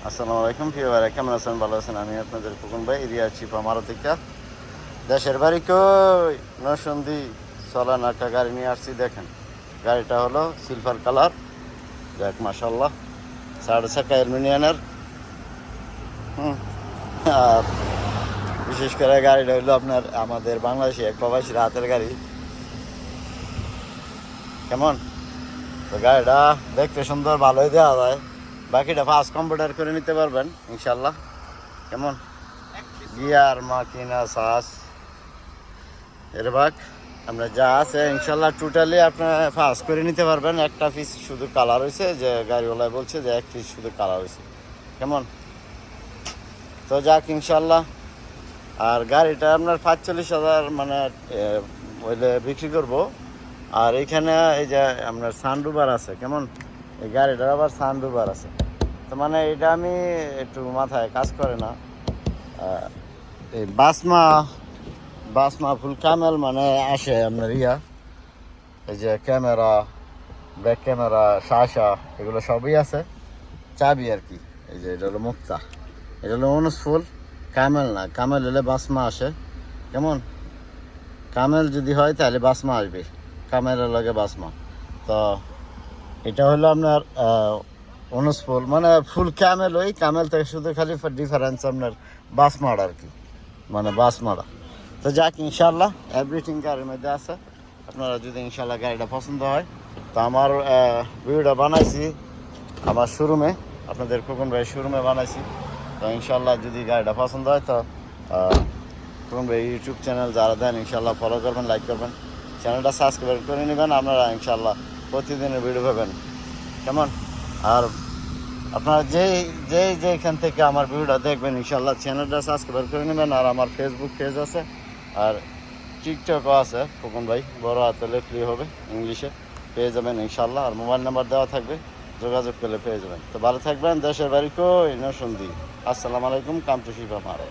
আসসালামু আলাইকুম প্রিয় ভাইরা, কেমন আছেন? ভালো আছেন? আমি আপনাদের খোকন ভাই, এরিয়া চিপা মারতিকা। দেশের বাড়ি কই? নরসিংদী। চলা নাকা গাড়ি নিয়ে আসছি। দেখেন, গাড়িটা হলো সিলভার কালার। দেখ মাশাল্লাহ, 4.5 অ্যালুমিনিয়ামের। আর বিশেষ করে গাড়িটা হলো আপনার আমাদের বাংলাদেশি এক প্রবাসীর হাতের গাড়ি। কেমন? তো গাড়িটা দেখতে সুন্দর, ভালোই দেওয়া যায়। বাকিটা ফাস্ট কম্পিউটার করে নিতে পারবেন ইনশাল্লাহ। কেমন? গিয়ার, মাকিনা, সাস, এরবাক আমরা যা আছে ইনশাল্লাহ টোটালি আপনার ফাস করে নিতে পারবেন। একটা পিস শুধু কালার হয়েছে, যে গাড়িওয়ালায় বলছে যে এক পিস শুধু কালার হয়েছে। কেমন? তো যাক ইনশাল্লাহ। আর গাড়িটা আপনার 45,000 মানে ওইলে বিক্রি করব। আর এখানে এই যে আপনার সানরুফার আছে। কেমন? এই গাড়িটার আবার সানরুফার আছে। তো মানে এটা আমি একটু মাথায় কাজ করে না। এই বাসমা ফুল ক্যামেল মানে আসে আপনার এই যে ক্যামেরা, ব্যাক ক্যামেরা, শাসা, এগুলো সবই আছে। চাবি আর কি। এই যে এটা হলো মুক্তা, এটা হলো অনুস ফুল। ক্যামেল না, ক্যামেল হলে বাসমা আসে। কেমন? ক্যামেল যদি হয় তাহলে বাসমা আসবে, ক্যামেলের লাগে বাসমা। তো এটা হলো আপনার অনুস ফুল, মানে ফুল ক্যামেল। ওই ক্যামেল থেকে শুধু খালি ডিফারেন্স আপনার বাসমাড়া আর কি, মানে বাসমাড়া। তো যাক ইনশাল্লাহ এভরিথিং গাড়ির মধ্যে আছে। আপনারা যদি ইনশাল্লাহ গাড়িটা পছন্দ হয়, তো আমার ভিডিওটা বানাইছি আমার শোরুমে, আপনাদের খোকন ভাই শোরুমে বানাইছি। তো ইনশাল্লাহ যদি গাড়িটা পছন্দ হয়, তো খোকন ভাই ইউটিউব চ্যানেল যারা দেন ইনশাল্লাহ ফলো করবেন, লাইক করবেন, চ্যানেলটা সাবস্ক্রাইব করে নেবেন। আপনারা ইনশাল্লাহ প্রতিদিনের ভিডিও পাবেন। কেমন? আর আপনারা যেখান থেকে আমার ভিডিওটা দেখবেন ইনশাল্লাহ চ্যানেলটা সাবস্ক্রাইব করে নেবেন। আর আমার ফেসবুক পেজ আছে, আর টিকটকও আছে। খোকন ভাই বড় হাতে লেখলেই হবে, ইংলিশে পেয়ে যাবেন ইনশাল্লাহ। আর মোবাইল নাম্বার দেওয়া থাকবে, যোগাযোগ করলে পেয়ে যাবেন। তো ভালো থাকবেন। দেশের বাড়ি কই? নরসিংদী। আসসালামু আলাইকুম। কাম টু শিবা মারে।